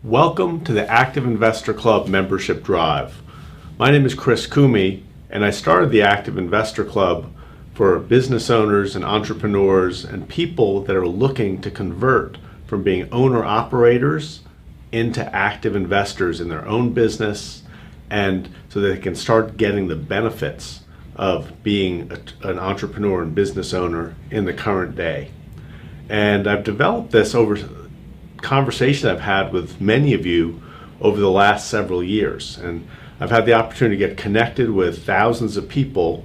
Welcome to the Active Investor Club Membership Drive. My name is Chris Kumi, and I started the Active Investor Club for business owners and entrepreneurs and people that are looking to convert from being owner-operators into active investors in their own business, and so that they can start getting the benefits of being an entrepreneur and business owner in the current day. And I've developed this over conversations I've had with many of you over the last several years, and I've had the opportunity to get connected with thousands of people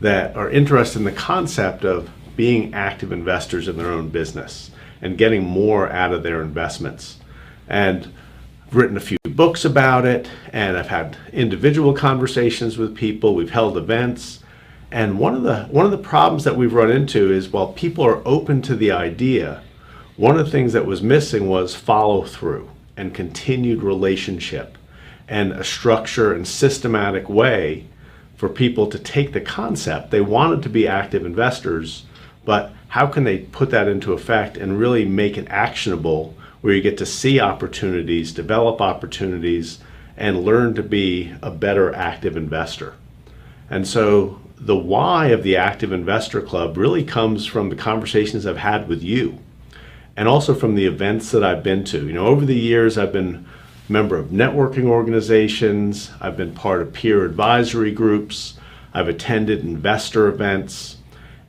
that are interested in the concept of being active investors in their own business and getting more out of their investments. And I've written a few books about it, and I've had individual conversations with people. We've held events, and one of the problems that we've run into is, while people are open to the idea, one of the things that was missing was follow through and continued relationship and a structure and systematic way for people to take the concept. They wanted to be active investors, but how can they put that into effect and really make it actionable, where you get to see opportunities, develop opportunities, and learn to be a better active investor? And so the why of the Active Investor Club really comes from the conversations I've had with you, and also from the events that I've been to. Over the years, I've been a member of networking organizations, I've been part of peer advisory groups, I've attended investor events,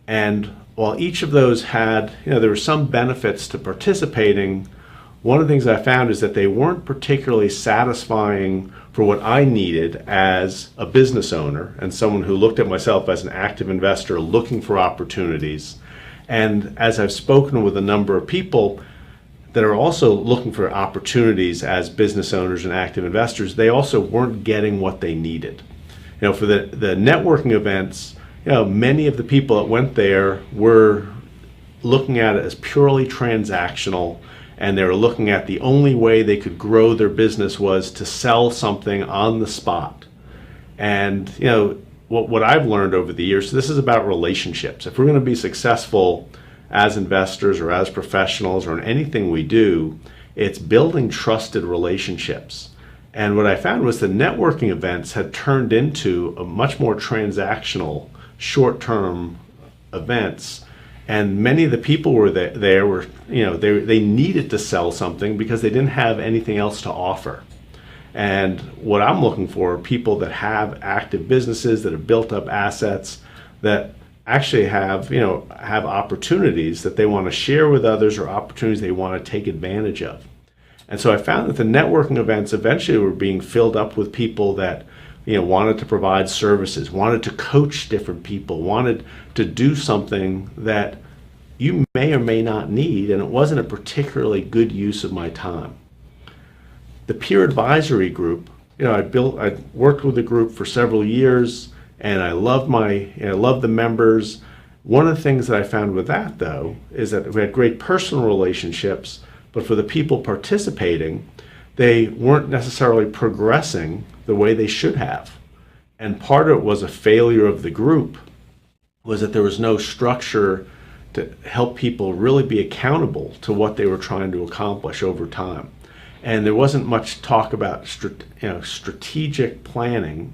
and while each of those had, there were some benefits to participating, one of the things I found is that they weren't particularly satisfying for what I needed as a business owner and someone who looked at myself as an active investor looking for opportunities. And as I've spoken with a number of people that are also looking for opportunities as business owners and active investors, they also weren't getting what they needed. For the networking events, many of the people that went there were looking at it as purely transactional, and they were looking at the only way they could grow their business was to sell something on the spot. And what I've learned over the years, this is about relationships. If we're going to be successful as investors or as professionals or in anything we do, it's building trusted relationships. And what I found was the networking events had turned into a much more transactional, short-term events. And many of the people were there were, they needed to sell something because they didn't have anything else to offer. And what I'm looking for are people that have active businesses, that have built up assets, that actually have opportunities that they want to share with others, or opportunities they want to take advantage of. And so I found that the networking events eventually were being filled up with people that wanted to provide services, wanted to coach different people, wanted to do something that you may or may not need, and it wasn't a particularly good use of my time. The peer advisory group, I worked with the group for several years, and I loved the members. One of the things that I found with that, though, is that we had great personal relationships, but for the people participating, they weren't necessarily progressing the way they should have. And part of it was a failure of the group, was that there was no structure to help people really be accountable to what they were trying to accomplish over time. And there wasn't much talk about strategic planning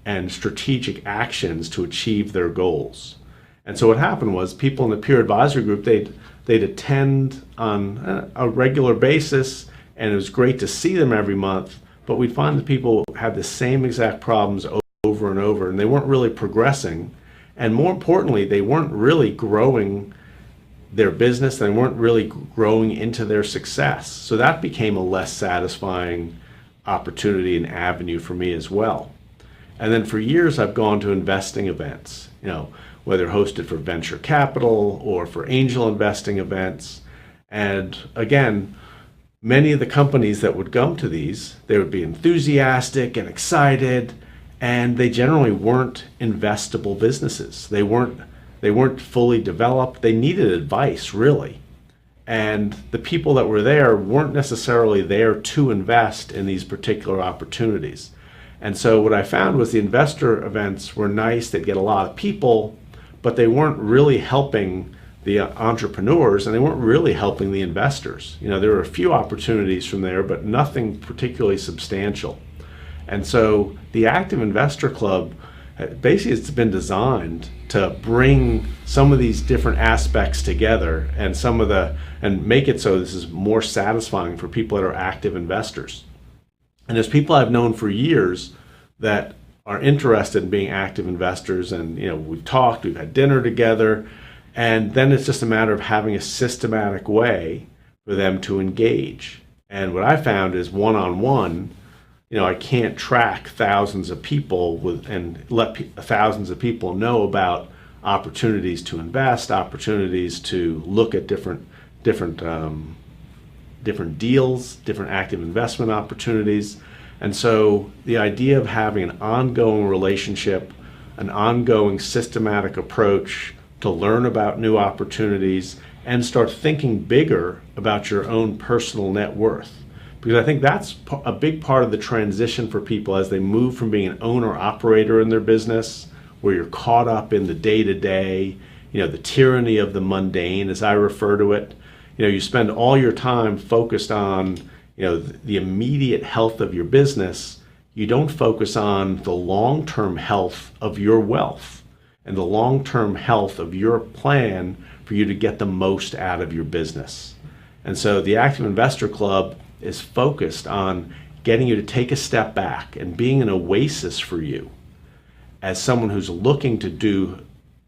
and strategic actions to achieve their goals. And so what happened was, people in the peer advisory group, they'd attend on a regular basis, and it was great to see them every month, but we'd find that people had the same exact problems over and over, and they weren't really progressing. And more importantly, they weren't really growing their business, they weren't really growing into their success. So that became a less satisfying opportunity and avenue for me as well. And then for years, I've gone to investing events, whether hosted for venture capital or for angel investing events. And again, many of the companies that would come to these, they would be enthusiastic and excited, and they generally weren't investable businesses. They weren't fully developed. They needed advice, really. And the people that were there weren't necessarily there to invest in these particular opportunities. And so what I found was the investor events were nice, they'd get a lot of people, but they weren't really helping the entrepreneurs, and they weren't really helping the investors. There were a few opportunities from there, but nothing particularly substantial. And so the Active Investor Club, basically it's been designed to bring some of these different aspects together and make it so this is more satisfying for people that are active investors. And there's people I've known for years that are interested in being active investors, and we've talked, we've had dinner together, and then it's just a matter of having a systematic way for them to engage. And what I found is one-on-one, I can't track thousands of people and let thousands of people know about opportunities to invest, opportunities to look at different deals, different active investment opportunities. And so the idea of having an ongoing relationship, an ongoing systematic approach to learn about new opportunities and start thinking bigger about your own personal net worth. Because I think that's a big part of the transition for people as they move from being an owner-operator in their business, where you're caught up in the day-to-day, the tyranny of the mundane, as I refer to it. You spend all your time focused on, the immediate health of your business. You don't focus on the long-term health of your wealth and the long-term health of your plan for you to get the most out of your business. And so the Active Investor Club is focused on getting you to take a step back and being an oasis for you as someone who's looking to do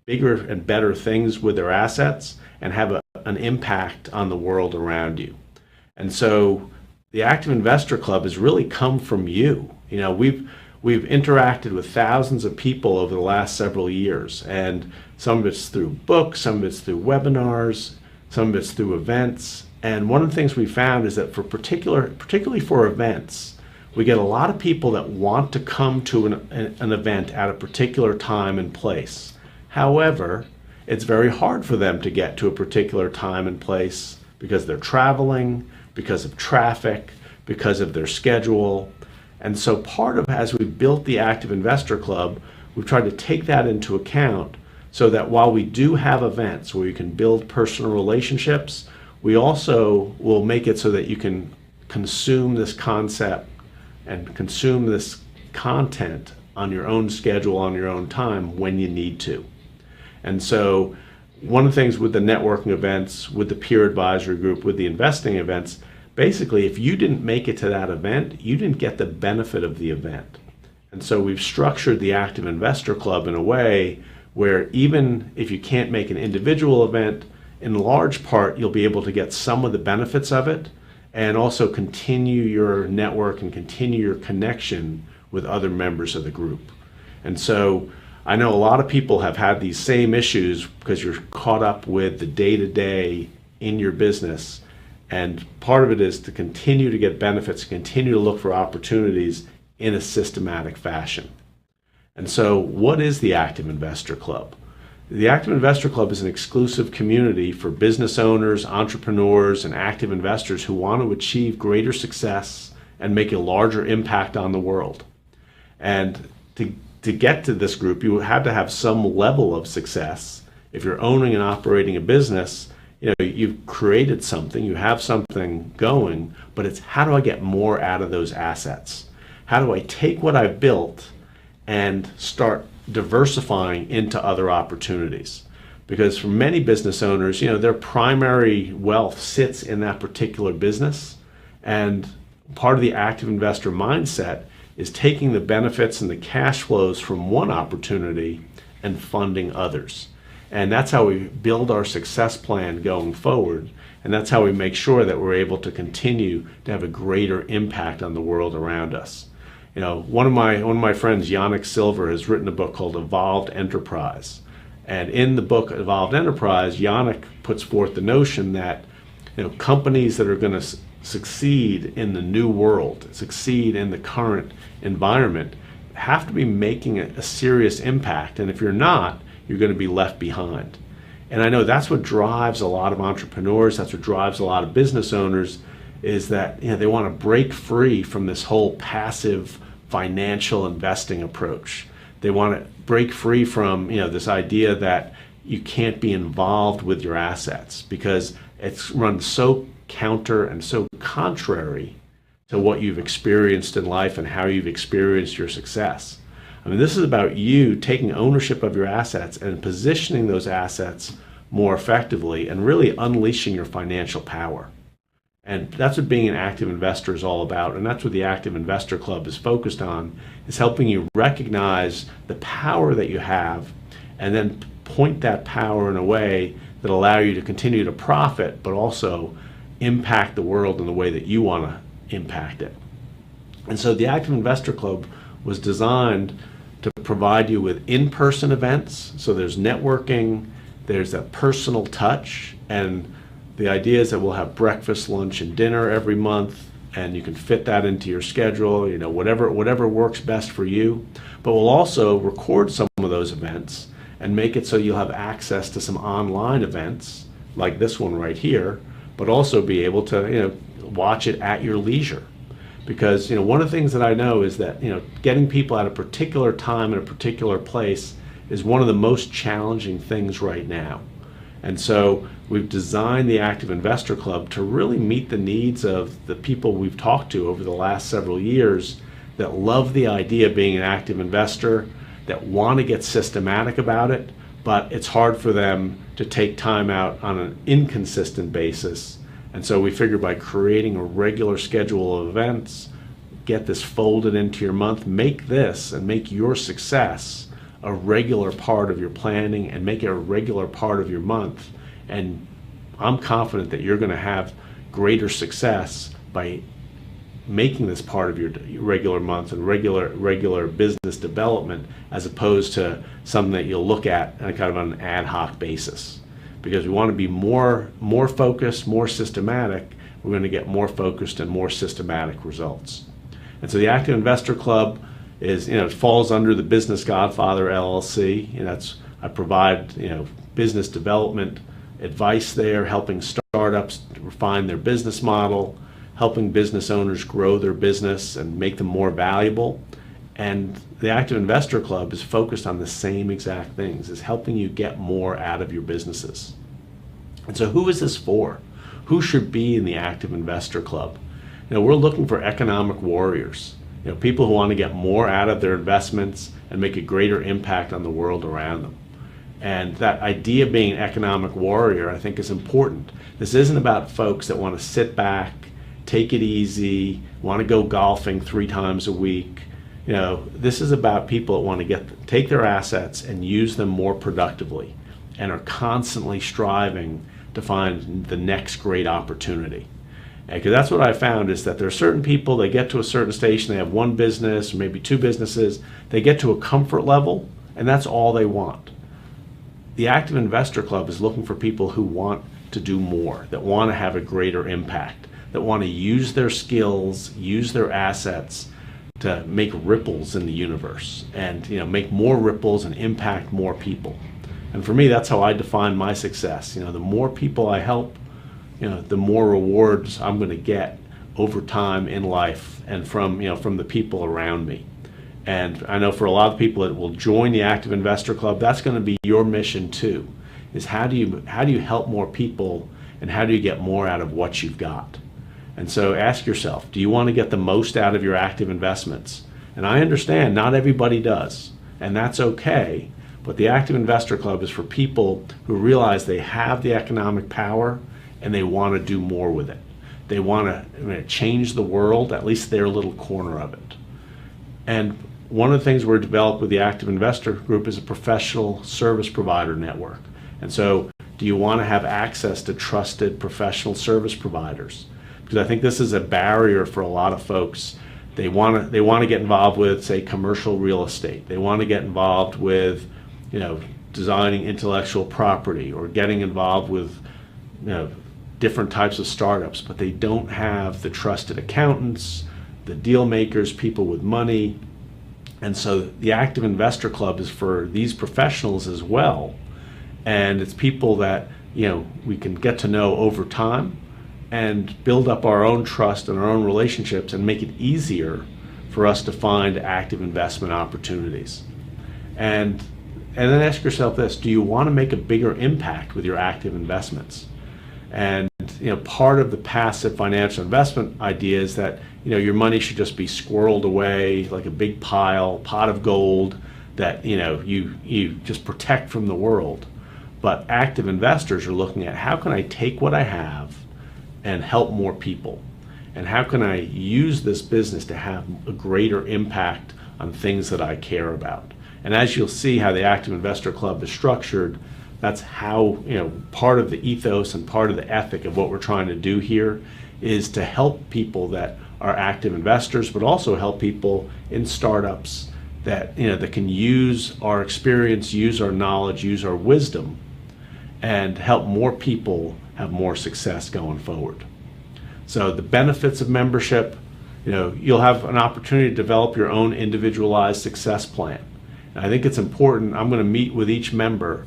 bigger and better things with their assets and have an impact on the world around you. And so the Active Investor Club has really come from you. We've interacted with thousands of people over the last several years, and some of it's through books, some of it's through webinars, some of it's through events. And one of the things we found is that particularly for events, we get a lot of people that want to come to an event at a particular time and place. However, it's very hard for them to get to a particular time and place because they're traveling, because of traffic, because of their schedule. And so part of, as we built the Active Investor Club, we've tried to take that into account so that while we do have events where you can build personal relationships, we also will make it so that you can consume this concept and consume this content on your own schedule, on your own time, when you need to. And so one of the things with the networking events, with the peer advisory group, with the investing events, basically if you didn't make it to that event, you didn't get the benefit of the event. And so we've structured the Active Investor Club in a way where even if you can't make an individual event, in large part, you'll be able to get some of the benefits of it and also continue your network and continue your connection with other members of the group. And so I know a lot of people have had these same issues because you're caught up with the day-to-day in your business. And part of it is to continue to get benefits, continue to look for opportunities in a systematic fashion. And so what is the Active Investor Club? The Active Investor Club is an exclusive community for business owners, entrepreneurs, and active investors who want to achieve greater success and make a larger impact on the world. And to get to this group, you have to have some level of success. If you're owning and operating a business, you've created something, you have something going, but it's how do I get more out of those assets? How do I take what I've built and start diversifying into other opportunities? Because for many business owners, their primary wealth sits in that particular business. And part of the active investor mindset is taking the benefits and the cash flows from one opportunity and funding others. And that's how we build our success plan going forward. And that's how we make sure that we're able to continue to have a greater impact on the world around us. One of my friends, Yannick Silver, has written a book called Evolved Enterprise. And in the book Evolved Enterprise, Yannick puts forth the notion that companies that are going to succeed in the new world, succeed in the current environment, have to be making a serious impact. And if you're not, you're going to be left behind. And I know that's what drives a lot of entrepreneurs, that's what drives a lot of business owners, is that they want to break free from this whole passive financial investing approach. They want to break free from this idea that you can't be involved with your assets because it's run so counter and so contrary to what you've experienced in life and how you've experienced your success. I mean, this is about you taking ownership of your assets and positioning those assets more effectively and really unleashing your financial power. And that's what being an active investor is all about. And that's what the Active Investor Club is focused on, is helping you recognize the power that you have and then point that power in a way that allow you to continue to profit, but also impact the world in the way that you want to impact it. And so the Active Investor Club was designed to provide you with in-person events. So there's networking, there's a personal touch, and the idea is that we'll have breakfast, lunch, and dinner every month, and you can fit that into your schedule, whatever works best for you. But we'll also record some of those events and make it so you'll have access to some online events like this one right here, but also be able to watch it at your leisure. Because one of the things that I know is that getting people at a particular time in a particular place is one of the most challenging things right now. And so we've designed the Active Investor Club to really meet the needs of the people we've talked to over the last several years that love the idea of being an active investor, that want to get systematic about it, but it's hard for them to take time out on an inconsistent basis. And so we figured by creating a regular schedule of events, get this folded into your month, make this and make your success a regular part of your planning and make it a regular part of your month. And I'm confident that you're going to have greater success by making this part of your regular month and regular business development, as opposed to something that you'll look at on kind of an ad hoc basis. Because we want to be more focused, more systematic, we're going to get more focused and more systematic results. And so the Active Investor Club is, it falls under the Business Godfather LLC. I provide, business development advice there, helping startups refine their business model, helping business owners grow their business and make them more valuable. And the Active Investor Club is focused on the same exact things, is helping you get more out of your businesses. And so who is this for? Who should be in the Active Investor Club? We're looking for economic warriors, people who want to get more out of their investments and make a greater impact on the world around them. And that idea of being an economic warrior, I think, is important. This isn't about folks that want to sit back, take it easy, want to go golfing 3 times a week. This is about people that want to take their assets and use them more productively and are constantly striving to find the next great opportunity. Because that's what I found, is that there are certain people, they get to a certain station, they have one business or maybe 2 businesses, they get to a comfort level and that's all they want. The Active Investor Club is looking for people who want to do more, that want to have a greater impact, that want to use their skills, use their assets to make ripples in the universe and make more ripples and impact more people. And for me, that's how I define my success. The more people I help, the more rewards I'm going to get over time in life and from the people around me. And I know for a lot of people that will join the Active Investor Club, that's going to be your mission too, is how do you help more people and how do you get more out of what you've got? And so ask yourself, do you want to get the most out of your active investments? And I understand not everybody does, and that's okay. But the Active Investor Club is for people who realize they have the economic power and they want to do more with it. They want to change the world, at least their little corner of it. And one of the things we're developed with the Active Investor Group is a professional service provider network. And so do you want to have access to trusted professional service providers? Because I think this is a barrier for a lot of folks. They want to get involved with, say, commercial real estate. They want to get involved with, designing intellectual property or getting involved with, different types of startups, but they don't have the trusted accountants, the deal makers, people with money. And so the Active Investor Club is for these professionals as well. And it's people that, we can get to know over time and build up our own trust and our own relationships and make it easier for us to find active investment opportunities. And And then ask yourself this: do you want to make a bigger impact with your active investments? And part of the passive financial investment idea is that your money should just be squirreled away like a big pot of gold that you just protect from the world. But active investors are looking at, how can I take what I have and help more people? And how can I use this business to have a greater impact on things that I care about? And as you'll see how the Active Investor Club is structured, that's how, part of the ethos and part of the ethic of what we're trying to do here is to help people that are active investors, but also help people in startups that, that can use our experience, use our knowledge, use our wisdom, and help more people have more success going forward. So the benefits of membership, you'll have an opportunity to develop your own individualized success plan. And I think it's important. I'm going to meet with each member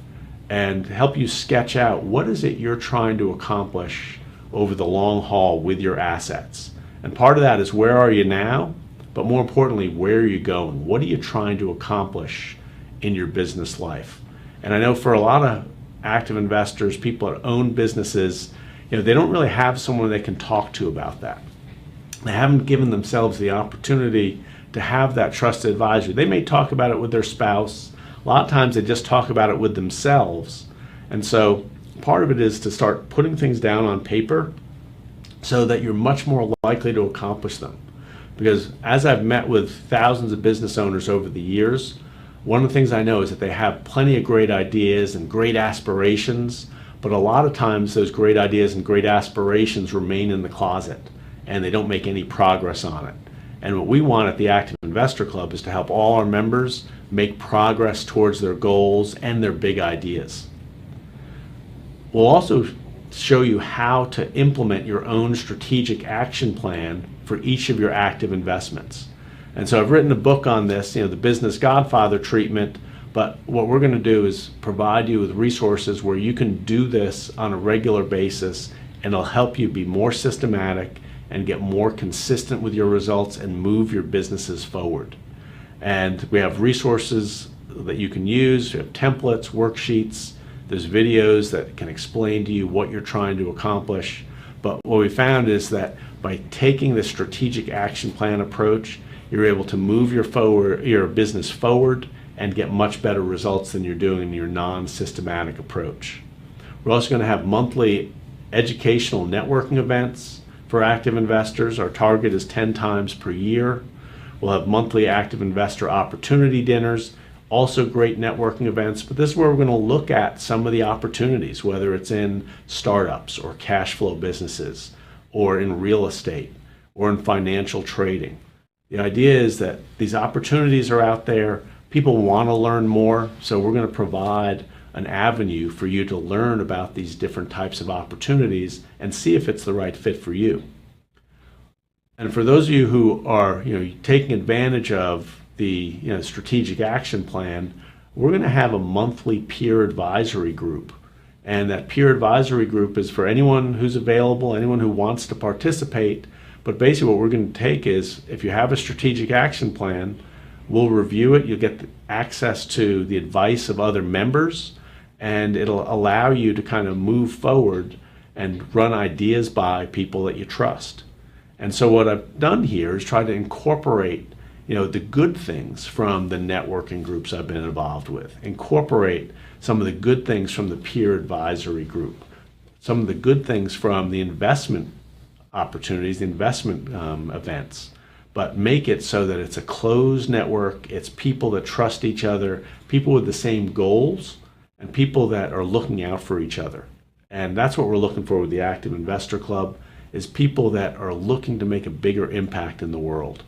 and help you sketch out what is it you're trying to accomplish over the long haul with your assets. And part of that is, where are you now? But more importantly, where are you going? What are you trying to accomplish in your business life? And I know for a lot of active investors, people that own businesses, they don't really have someone they can talk to about that. They haven't given themselves the opportunity to have that trusted advisor. They may talk about it with their spouse. A lot of times they just talk about it with themselves. And so part of it is to start putting things down on paper so that you're much more likely to accomplish them. Because as I've met with thousands of business owners over the years, one of the things I know is that they have plenty of great ideas and great aspirations, but a lot of times those great ideas and great aspirations remain in the closet and they don't make any progress on it. And what we want at the Active Investor Club is to help all our members make progress towards their goals and their big ideas. We'll also show you how to implement your own strategic action plan for each of your active investments. And so I've written a book on this, the Business Godfather treatment, but what we're going to do is provide you with resources where you can do this on a regular basis, and it'll help you be more systematic and get more consistent with your results and move your businesses forward. And we have resources that you can use. We have templates, worksheets, there's videos that can explain to you what you're trying to accomplish. But what we found is that by taking the strategic action plan approach, you're able to move your business forward and get much better results than you're doing in your non-systematic approach. We're also going to have monthly educational networking events for active investors. Our target is 10 times per year. We'll have monthly active investor opportunity dinners, also great networking events, but this is where we're going to look at some of the opportunities, whether it's in startups or cash flow businesses or in real estate or in financial trading. The idea is that these opportunities are out there. People want to learn more, so we're going to provide an avenue for you to learn about these different types of opportunities and see if it's the right fit for you. And for those of you who are taking advantage of the strategic action plan, we're going to have a monthly peer advisory group. And that peer advisory group is for anyone who's available, anyone who wants to participate. But basically what we're going to take is, if you have a strategic action plan, we'll review it. You'll get access to the advice of other members, and it'll allow you to kind of move forward and run ideas by people that you trust. And so what I've done here is try to incorporate the good things from the networking groups I've been involved with, incorporate some of the good things from the peer advisory group, some of the good things from the investment opportunities, the investment events, but make it so that it's a closed network. It's people that trust each other, people with the same goals, and people that are looking out for each other. And that's what we're looking for with the Active Investor Club, is people that are looking to make a bigger impact in the world.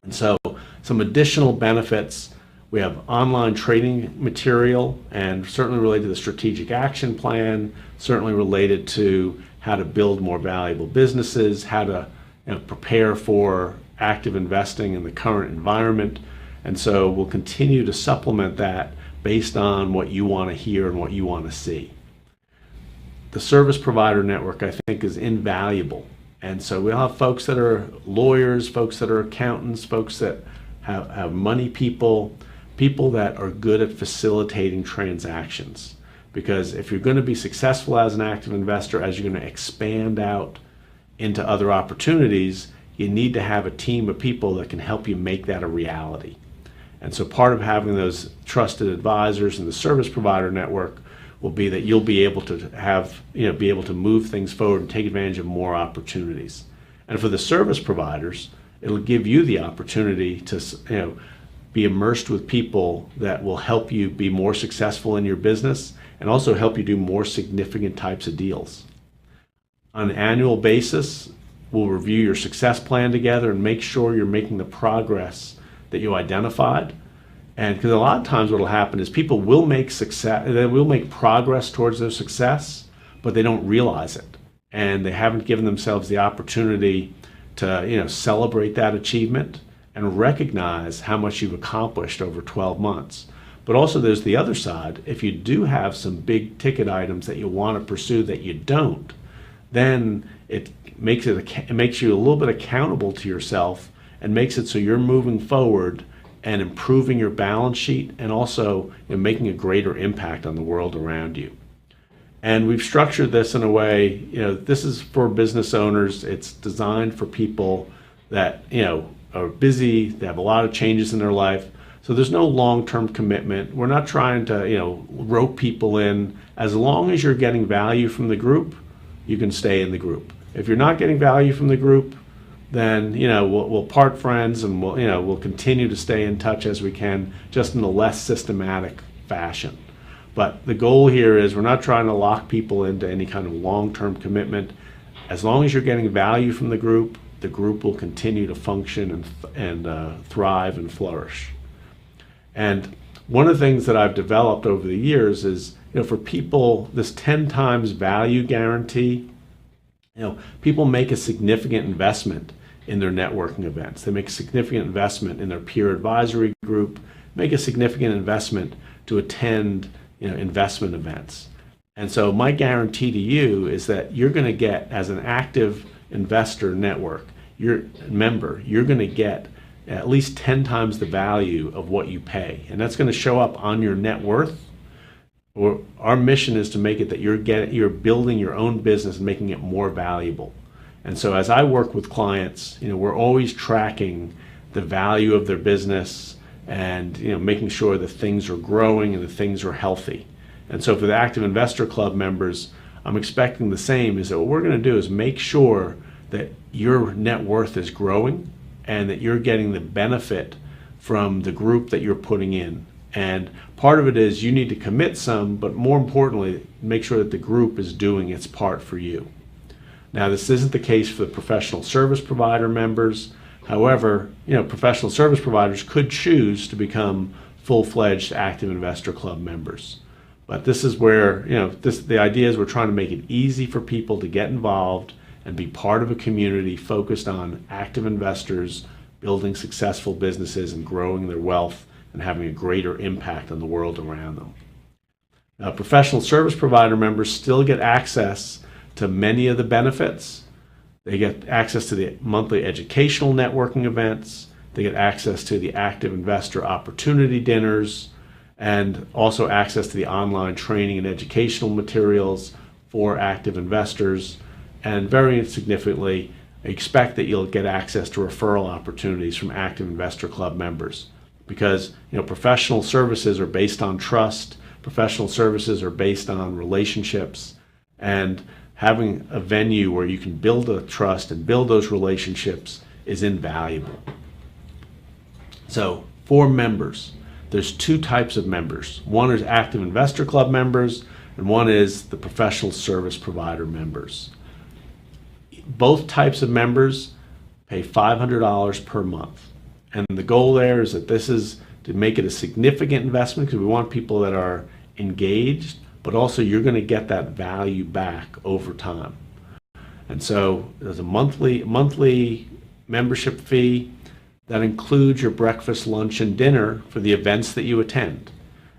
And so some additional benefits: we have online trading material, and certainly related to the strategic action plan, certainly related to how to build more valuable businesses, how to prepare for active investing in the current environment. And so we'll continue to supplement that based on what you want to hear and what you want to see. The service provider network, I think, is invaluable. And so we'll have folks that are lawyers, folks that are accountants, folks that have money people, people that are good at facilitating transactions. Because if you're going to be successful as an active investor, as you're going to expand out into other opportunities, you need to have a team of people that can help you make that a reality. And so part of having those trusted advisors in the service provider network will be that you'll be able to have, be able to move things forward and take advantage of more opportunities. And for the service providers, it'll give you the opportunity to, be immersed with people that will help you be more successful in your business and also help you do more significant types of deals. On an annual basis, we'll review your success plan together and make sure you're making the progress that you identified. And because a lot of times what will happen is people will make progress towards their success, but they don't realize it. And they haven't given themselves the opportunity to, celebrate that achievement and recognize how much you've accomplished over 12 months. But also there's the other side. If you do have some big ticket items that you want to pursue that you don't, then it makes you a little bit accountable to yourself and makes it so you're moving forward and improving your balance sheet and also making a greater impact on the world around you. And we've structured this in a way, this is for business owners. It's designed for people that, are busy, they have a lot of changes in their life. So there's no long-term commitment. We're not trying to, rope people in. As long as you're getting value from the group, you can stay in the group. If you're not getting value from the group, then we'll part friends and we'll continue to stay in touch as we can, just in a less systematic fashion. But the goal here is we're not trying to lock people into any kind of long-term commitment. As long as you're getting value from the group will continue to function and thrive and flourish. And one of the things that I've developed over the years is, for people, this 10 times value guarantee, people make a significant investment in their networking events. They make a significant investment in their peer advisory group, make a significant investment to attend, investment events. And so my guarantee to you is that you're going to get, as an active investor network, you're going to get at least 10 times the value of what you pay. And that's going to show up on your net worth. Or our mission is to make it that you're building your own business and making it more valuable. And so as I work with clients, we're always tracking the value of their business and making sure that things are growing and that things are healthy. And so for the Active Investor Club members, I'm expecting the same, is that what we're going to do is make sure that your net worth is growing and that you're getting the benefit from the group that you're putting in. And part of it is you need to commit some, but more importantly, make sure that the group is doing its part for you. Now, this isn't the case for the professional service provider members. However, professional service providers could choose to become full-fledged Active Investor Club members. But this is where, the idea is we're trying to make it easy for people to get involved and be part of a community focused on active investors, building successful businesses and growing their wealth and having a greater impact on the world around them. Now, professional service provider members still get access to many of the benefits. They get access to the monthly educational networking events. They get access to the active investor opportunity dinners, and also access to the online training and educational materials for active investors. And very significantly, expect that you'll get access to referral opportunities from Active Investor Club members. Because professional services are based on trust, professional services are based on relationships, and having a venue where you can build a trust and build those relationships is invaluable. So for members, there's two types of members. One is Active Investor Club members, and one is the professional service provider members. Both types of members pay $500 per month. And the goal there is that this is to make it a significant investment, because we want people that are engaged, but also you're going to get that value back over time. And so there's a monthly membership fee that includes your breakfast, lunch, and dinner for the events that you attend.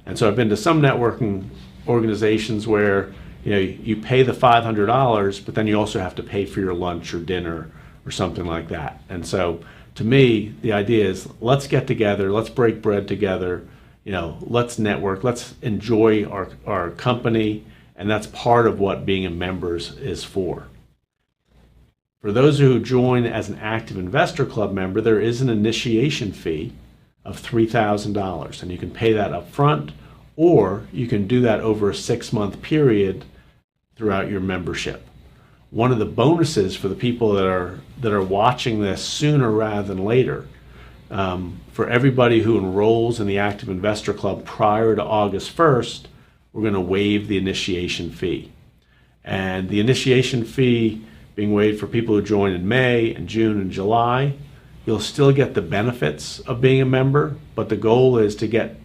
And so I've been to some networking organizations where you pay the $500, but then you also have to pay for your lunch or dinner or something like that. And so to me, the idea is let's get together, let's break bread together, let's network, let's enjoy our company, and that's part of what being a member is for. For those who join as an Active Investor Club member, there is an initiation fee of $3,000, and you can pay that up front, or you can do that over a 6-month period throughout your membership. One of the bonuses for the people that are watching this sooner rather than later, for everybody who enrolls in the Active Investor Club prior to August 1st, we're going to waive the initiation fee. And the initiation fee being waived for people who join in May and June and July, you'll still get the benefits of being a member, but the goal is to get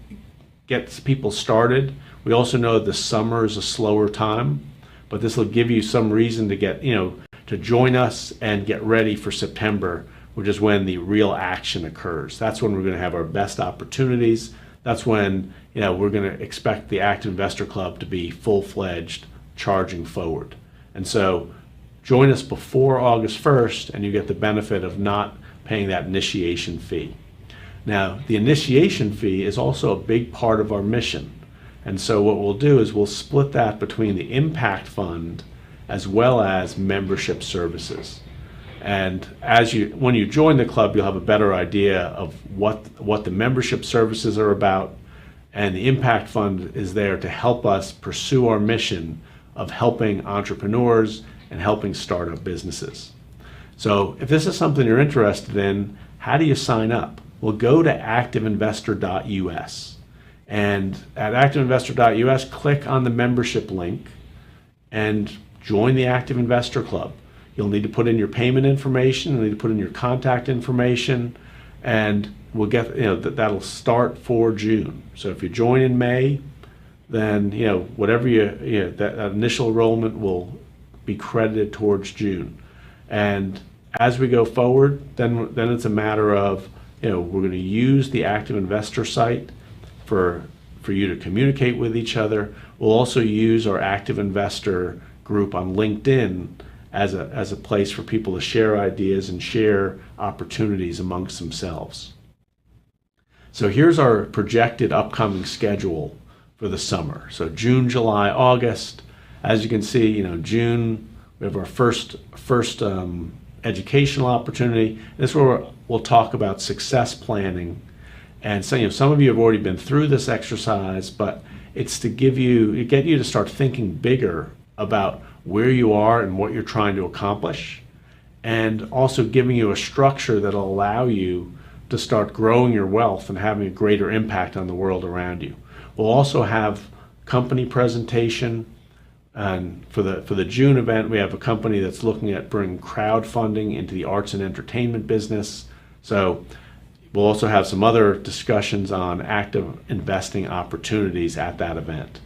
people started. We also know the summer is a slower time, but this will give you some reason to get, to join us and get ready for September, which is when the real action occurs. That's when we're going to have our best opportunities. That's when, we're going to expect the Active Investor Club to be full-fledged, charging forward. And so join us before August 1st, and you get the benefit of not paying that initiation fee. Now, the initiation fee is also a big part of our mission. And so what we'll do is we'll split that between the Impact Fund as well as membership services. And when you join the club, you'll have a better idea of what the membership services are about. And the Impact Fund is there to help us pursue our mission of helping entrepreneurs and helping startup businesses. So if this is something you're interested in, how do you sign up? Well, go to activeinvestor.us. And at activeinvestor.us, click on the membership link and join the Active Investor Club. You'll need to put in your payment information, you'll need to put in your contact information, and we'll get, that'll start for June. So if you join in May, then, whatever that initial enrollment will be credited towards June. And as we go forward, then it's a matter of, we're going to use the Active Investor site for you to communicate with each other. We'll also use our Active Investor group on LinkedIn as a place for people to share ideas and share opportunities amongst themselves. So here's our projected upcoming schedule for the summer. So June, July, August. As you can see, June, we have our first educational opportunity. This is where we'll talk about success planning. And so, some of you have already been through this exercise, but it's to get you to start thinking bigger about where you are and what you're trying to accomplish, and also giving you a structure that'll allow you to start growing your wealth and having a greater impact on the world around you. We'll also have company presentation, and for the June event, we have a company that's looking at bringing crowdfunding into the arts and entertainment business. So we'll also have some other discussions on active investing opportunities at that event.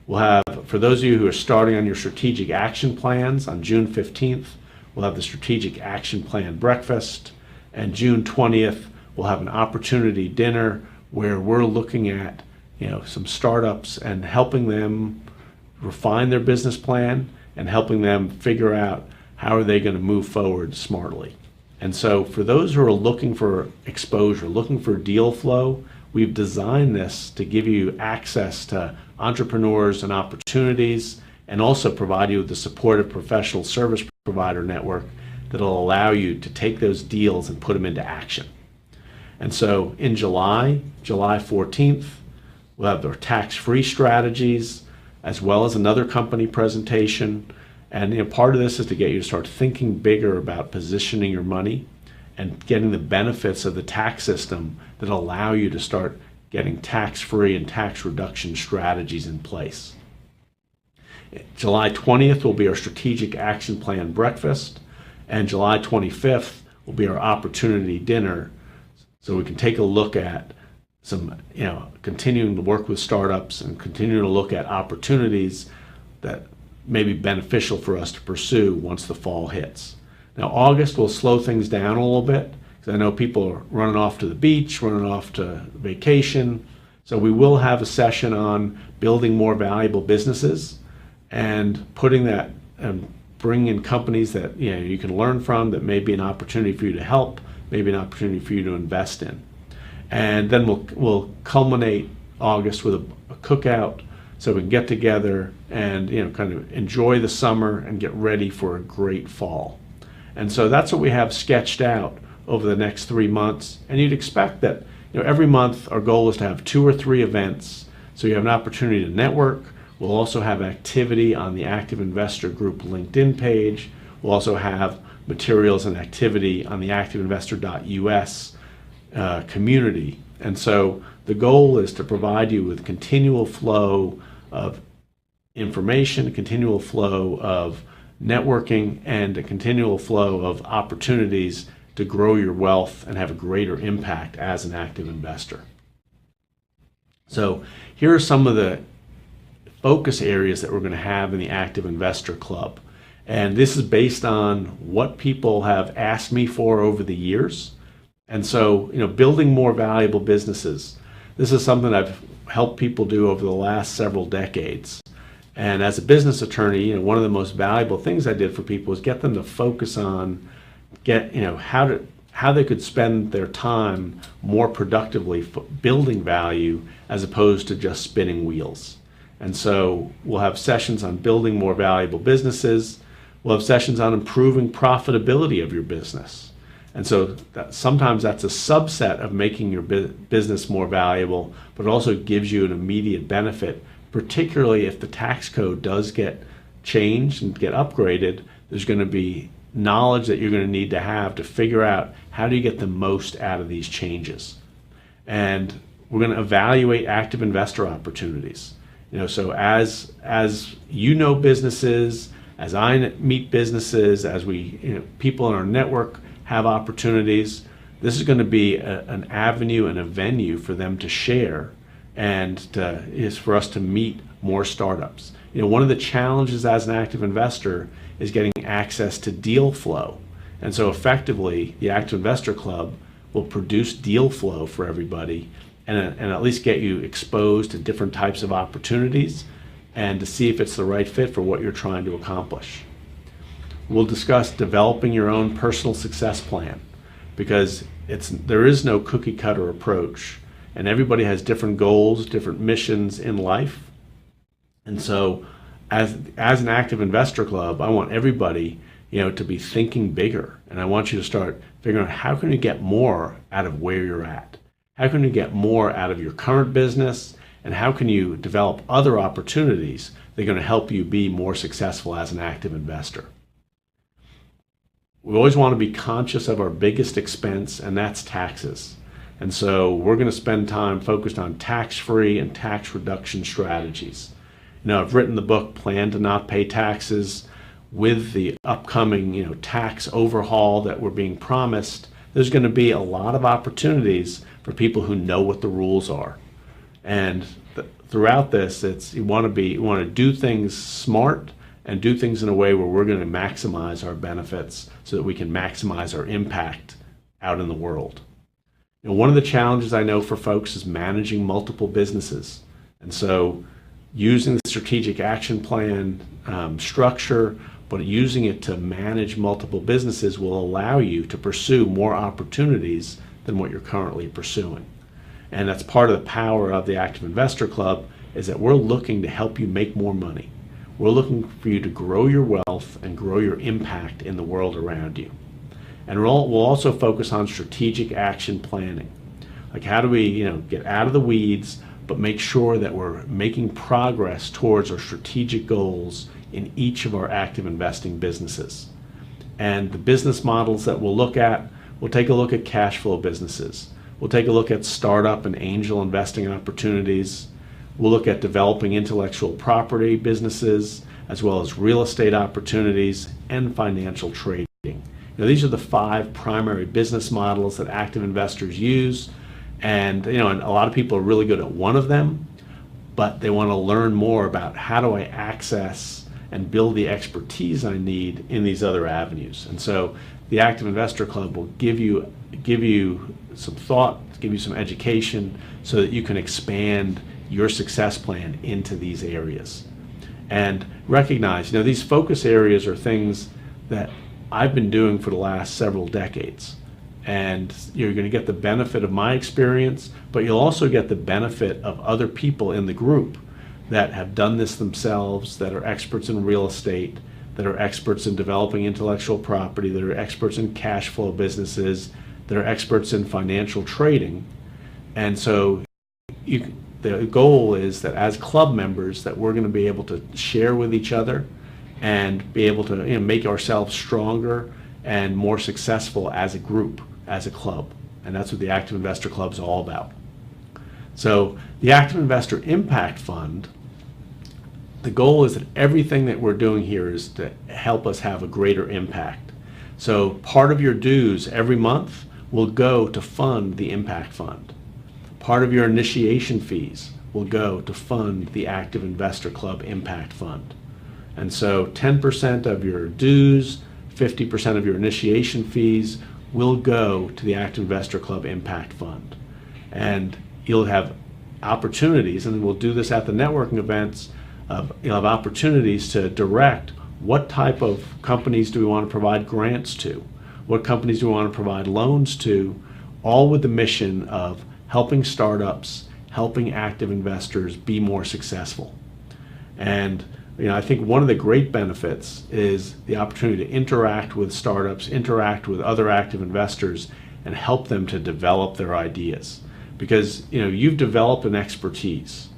We'll have, for those of you who are starting on your strategic action plans, on June 15th, we'll have the strategic action plan breakfast. And June 20th, we'll have an opportunity dinner where we're looking at, some startups and helping them refine their business plan and helping them figure out how are they going to move forward smartly. And so for those who are looking for exposure, looking for deal flow, we've designed this to give you access to entrepreneurs and opportunities, and also provide you with the supportive professional service provider network that'll allow you to take those deals and put them into action. And so in July 14th, we'll have our tax-free strategies, as well as another company presentation. And part of this is to get you to start thinking bigger about positioning your money and getting the benefits of the tax system that allow you to start getting tax-free and tax reduction strategies in place. July 20th will be our strategic action plan breakfast, and July 25th will be our opportunity dinner, so we can take a look at some, continuing to work with startups and continuing to look at opportunities that may be beneficial for us to pursue once the fall hits. Now, August will slow things down a little bit, because I know people are running off to the beach, running off to vacation. So we will have a session on building more valuable businesses and putting that and bringing in companies that you can learn from, that may be an opportunity for you to help, maybe an opportunity for you to invest in. And then we'll culminate August with a cookout, so we can get together and kind of enjoy the summer and get ready for a great fall. And so that's what we have sketched out over the next 3 months. And you'd expect that every month our goal is to have 2 or 3 events, so you have an opportunity to network. We'll also have activity on the Active Investor Group LinkedIn page. We'll also have materials and activity on the activeinvestor.us community. And so the goal is to provide you with continual flow of information, a continual flow of networking, and a continual flow of opportunities to grow your wealth and have a greater impact as an active investor. So here are some of the focus areas that we're going to have in the Active Investor Club. And this is based on what people have asked me for over the years. And so, building more valuable businesses. This is something I've helped people do over the last several decades. And as a business attorney, one of the most valuable things I did for people was get them to focus on how they could spend their time more productively building value as opposed to just spinning wheels. And so we'll have sessions on building more valuable businesses. We'll have sessions on improving profitability of your business. And so sometimes that's a subset of making your business more valuable, but it also gives you an immediate benefit, particularly if the tax code does get changed and get upgraded. There's going to be knowledge that you're going to need to have to figure out how do you get the most out of these changes. And we're going to evaluate active investor opportunities. So as businesses, as I meet businesses, as people in our network have opportunities, this is going to be an avenue and a venue for them to share, and is for us to meet more startups. One of the challenges as an active investor is getting access to deal flow. And so effectively, the Active Investor Club will produce deal flow for everybody and at least get you exposed to different types of opportunities and to see if it's the right fit for what you're trying to accomplish. We'll discuss developing your own personal success plan, because there is no cookie cutter approach, and everybody has different goals, different missions in life. And so as an Active Investor Club, I want everybody to be thinking bigger, and I want you to start figuring out how can you get more out of where you're at. How can you get more out of your current business, and how can you develop other opportunities that are going to help you be more successful as an active investor? We always want to be conscious of our biggest expense, and that's taxes. And so we're going to spend time focused on tax-free and tax reduction strategies. I've written the book Plan to Not Pay Taxes. With the upcoming tax overhaul that we're being promised, there's going to be a lot of opportunities for people who know what the rules are. And throughout this, you want to do things smart and do things in a way where we're going to maximize our benefits so that we can maximize our impact out in the world. One of the challenges I know for folks is managing multiple businesses. And so using the strategic action plan structure, but using it to manage multiple businesses will allow you to pursue more opportunities than what you're currently pursuing. And that's part of the power of the Active Investor Club, is that we're looking to help you make more money. We're looking for you to grow your wealth and grow your impact in the world around you. And we'll also focus on strategic action planning. Like, how do we get out of the weeds, but make sure that we're making progress towards our strategic goals in each of our active investing businesses. And the business models that we'll take a look at cash flow businesses. We'll take a look at startup and angel investing opportunities. We'll look at developing intellectual property businesses, as well as real estate opportunities and financial trading. These are the 5 primary business models that active investors use. And and a lot of people are really good at one of them, but they want to learn more about how do I access and build the expertise I need in these other avenues. And so the Active Investor Club will give you some thought, give you some education, so that you can expand your success plan into these areas. And recognize, these focus areas are things that I've been doing for the last several decades. and you're going to get the benefit of my experience, but you'll also get the benefit of other people in the group that have done this themselves, that are experts in real estate, that are experts in developing intellectual property, that are experts in cash flow businesses, that are experts in financial trading. And so the goal is that as club members that we're going to be able to share with each other and be able to make ourselves stronger and more successful as a group, as a club. And that's what the Active Investor Club is all about. So the Active Investor Impact Fund, the goal is that everything that we're doing here is to help us have a greater impact. So part of your dues every month will go to fund the Impact Fund. Part of your initiation fees will go to fund the Active Investor Club Impact Fund. And so 10% of your dues, 50% of your initiation fees will go to the Active Investor Club Impact Fund. And you'll have opportunities, and we'll do this at the networking events, you'll have opportunities to direct what type of companies do we want to provide grants to, what companies do we want to provide loans to, all with the mission of helping startups, helping active investors be more successful. And I think one of the great benefits is the opportunity to interact with startups, interact with other active investors, and help them to develop their ideas. Because you've developed an expertise.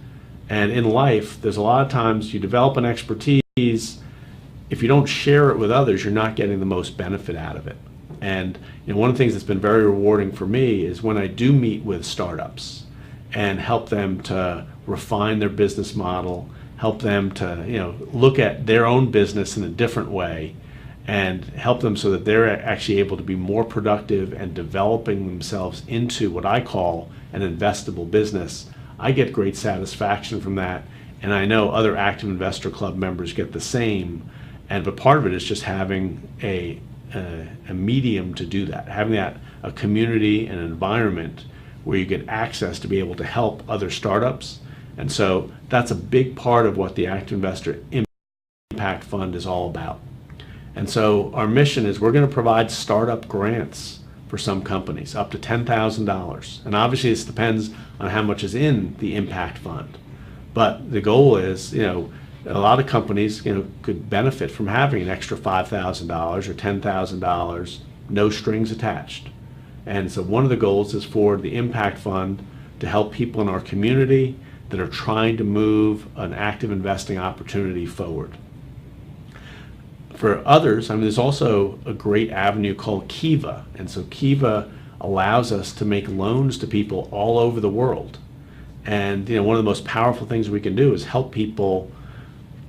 And in life, there's a lot of times you develop an expertise, if you don't share it with others, you're not getting the most benefit out of it. And one of the things that's been very rewarding for me is when I do meet with startups and help them to refine their business model, help them to look at their own business in a different way, and help them so that they're actually able to be more productive and developing themselves into what I call an investable business. I get great satisfaction from that, and I know other Active Investor Club members get the same. But part of it is just having a medium to do that, having a community and an environment where you get access to be able to help other startups. And so that's a big part of what the Active Investor Impact Fund is all about. And so our mission is we're going to provide startup grants for some companies, up to $10,000. And obviously this depends on how much is in the Impact Fund. But the goal is, a lot of companies, could benefit from having an extra $5,000 or $10,000, no strings attached. And so one of the goals is for the Impact Fund to help people in our community that are trying to move an active investing opportunity forward. For others, there's also a great avenue called Kiva. And so Kiva allows us to make loans to people all over the world. And one of the most powerful things we can do is help people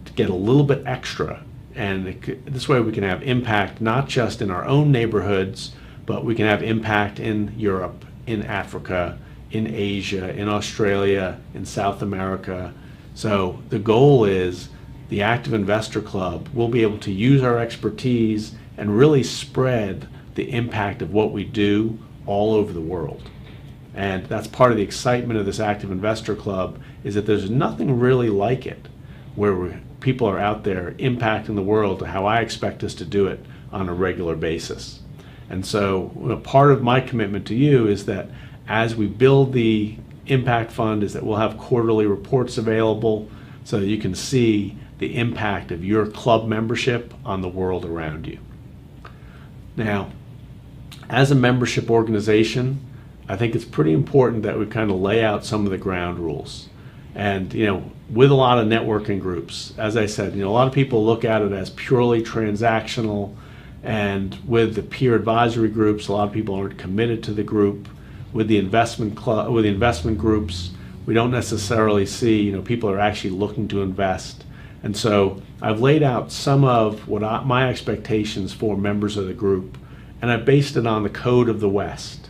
to get a little bit extra. And this way we can have impact not just in our own neighborhoods, but we can have impact in Europe, in Africa, in Asia, in Australia, in South America. So the goal is the Active Investor Club will be able to use our expertise and really spread the impact of what we do all over the world. And that's part of the excitement of this Active Investor Club, is that there's nothing really like it where people are out there impacting the world to how I expect us to do it on a regular basis. And so part of my commitment to you is that as we build the Impact Fund is that we'll have quarterly reports available so that you can see the impact of your club membership on the world around you. Now, as a membership organization, I think it's pretty important that we kind of lay out some of the ground rules. And with a lot of networking groups, as I said, a lot of people look at it as purely transactional, and with the peer advisory groups, a lot of people aren't committed to the group. With the investment groups, we don't necessarily see people are actually looking to invest. And so I've laid out some of what my expectations for members of the group, and I've based it on the Code of the West.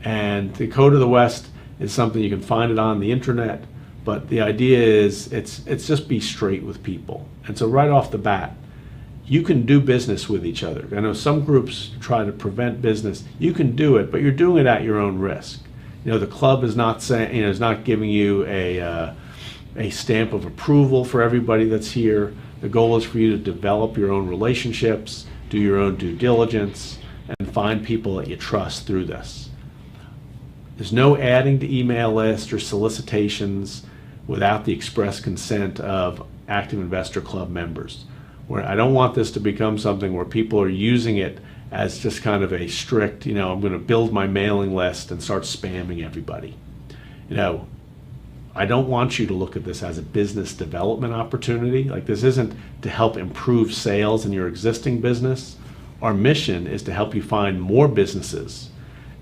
And the Code of the West is something you can find it on the internet, but the idea is it's just be straight with people. And so right off the bat, you can do business with each other. I know some groups try to prevent business. You can do it, but you're doing it at your own risk. The club is not saying, is not giving you a stamp of approval for everybody that's here. The goal is for you to develop your own relationships, do your own due diligence, and find people that you trust through this. There's no adding to email lists or solicitations without the express consent of Active Investor Club members. Where I don't want this to become something where people are using it as just kind of a strict, I'm going to build my mailing list and start spamming everybody. I don't want you to look at this as a business development opportunity. Like, this isn't to help improve sales in your existing business. Our mission is to help you find more businesses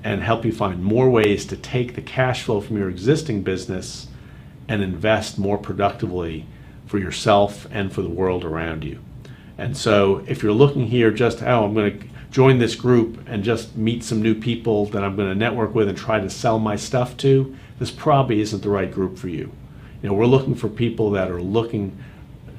and help you find more ways to take the cash flow from your existing business and invest more productively for yourself and for the world around you. And so if you're looking here just, I'm going to join this group and just meet some new people that I'm going to network with and try to sell my stuff to, this probably isn't the right group for you. We're looking for people that are looking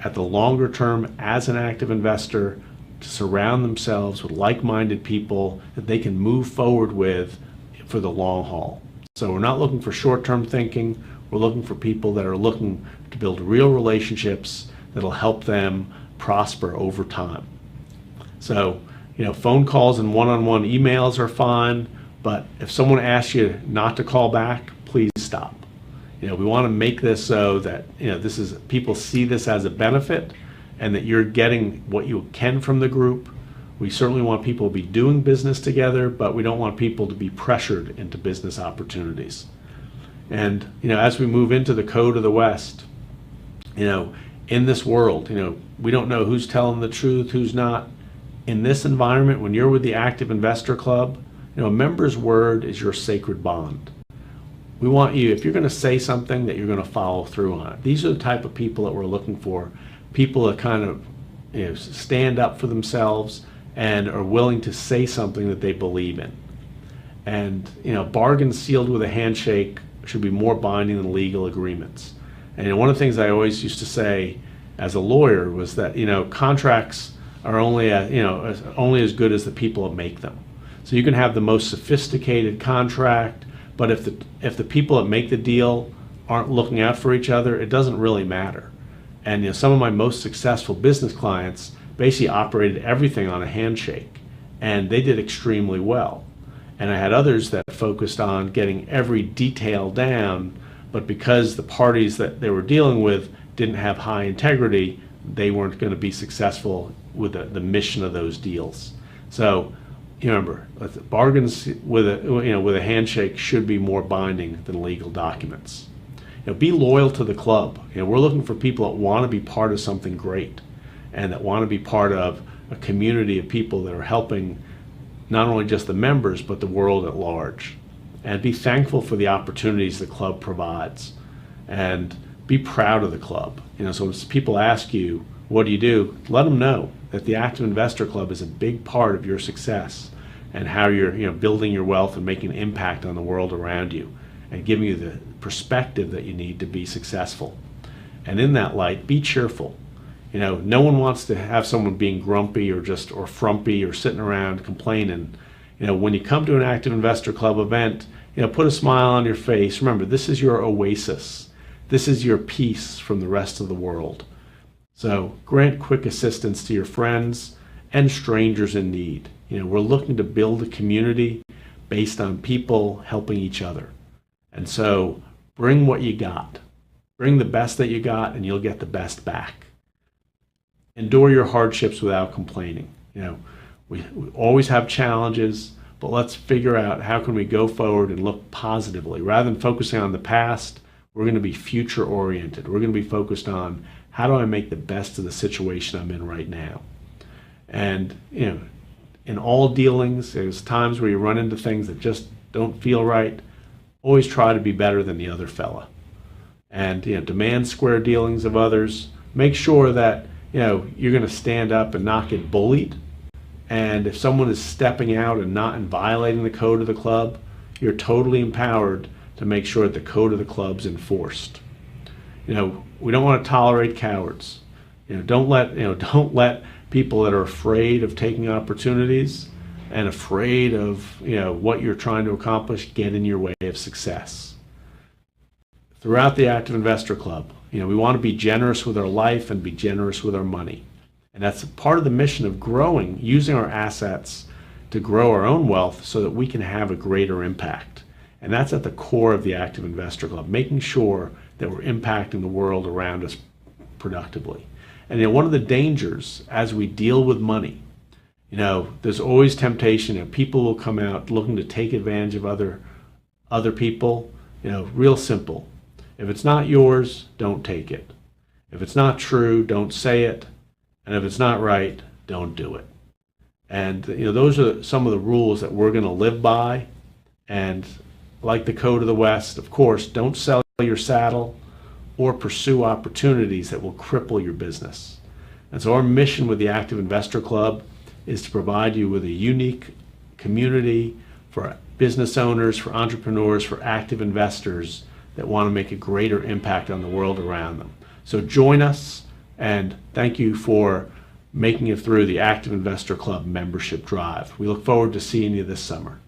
at the longer term as an active investor, to surround themselves with like-minded people that they can move forward with for the long haul. So we're not looking for short-term thinking. We're looking for people that are looking to build real relationships that'll help them prosper over time. So, phone calls and one-on-one emails are fine, but if someone asks you not to call back, please stop. We want to make this so that, people see this as a benefit and that you're getting what you can from the group. We certainly want people to be doing business together, but we don't want people to be pressured into business opportunities. And, as we move into the code of the West, in this world, we don't know who's telling the truth, who's not. In this environment, when you're with the Active Investor Club, a member's word is your sacred bond. We want you, if you're going to say something, that you're going to follow through on it. These are the type of people that we're looking for, people that kind of stand up for themselves and are willing to say something that they believe in. And bargains sealed with a handshake should be more binding than legal agreements. And one of the things I always used to say as a lawyer was that contracts are only as good as the people that make them. So you can have the most sophisticated contract, but if the people that make the deal aren't looking out for each other, it doesn't really matter. And some of my most successful business clients basically operated everything on a handshake, and they did extremely well. And I had others that focused on getting every detail down, but because the parties that they were dealing with didn't have high integrity, they weren't going to be successful with the mission of those deals. So remember, bargains with a handshake should be more binding than legal documents. Be loyal to the club. We're looking for people that want to be part of something great and that want to be part of a community of people that are helping not only just the members, but the world at large. And be thankful for the opportunities the club provides. And be proud of the club. So when people ask you, what do? Let them know that the Active Investor Club is a big part of your success and how you're building your wealth and making an impact on the world around you and giving you the perspective that you need to be successful. And in that light, be cheerful. No one wants to have someone being grumpy or frumpy or sitting around complaining. When you come to an Active Investor Club event, put a smile on your face. Remember, this is your oasis. This is your peace from the rest of the world. So grant quick assistance to your friends and strangers in need. We're looking to build a community based on people helping each other. And so bring what you got. Bring the best that you got, and you'll get the best back. Endure your hardships without complaining. We always have challenges, but let's figure out how can we go forward and look positively. Rather than focusing on the past, we're going to be future oriented. We're going to be focused on how do I make the best of the situation I'm in right now. And in all dealings, there's times where you run into things that just don't feel right. Always try to be better than the other fella. And demand square dealings of others. Make sure that you're going to stand up and not get bullied. And if someone is stepping out and not violating the code of the club, you're totally empowered to make sure that the code of the club's enforced. We don't want to tolerate cowards. Don't let people that are afraid of taking opportunities and afraid of what you're trying to accomplish get in your way of success. Throughout the Active Investor Club, we want to be generous with our life and be generous with our money. And that's part of the mission of growing, using our assets to grow our own wealth so that we can have a greater impact. And that's at the core of the Active Investor Club, making sure that we're impacting the world around us productively. And one of the dangers as we deal with money, there's always temptation, and people will come out looking to take advantage of other people. Real simple. If it's not yours, don't take it. If it's not true, don't say it. And if it's not right, don't do it. And those are some of the rules that we're going to live by. And like the Code of the West, of course, don't sell your saddle or pursue opportunities that will cripple your business. And so our mission with the Active Investor Club is to provide you with a unique community for business owners, for entrepreneurs, for active investors that want to make a greater impact on the world around them. So join us, and thank you for making it through the Active Investor Club membership drive. We look forward to seeing you this summer.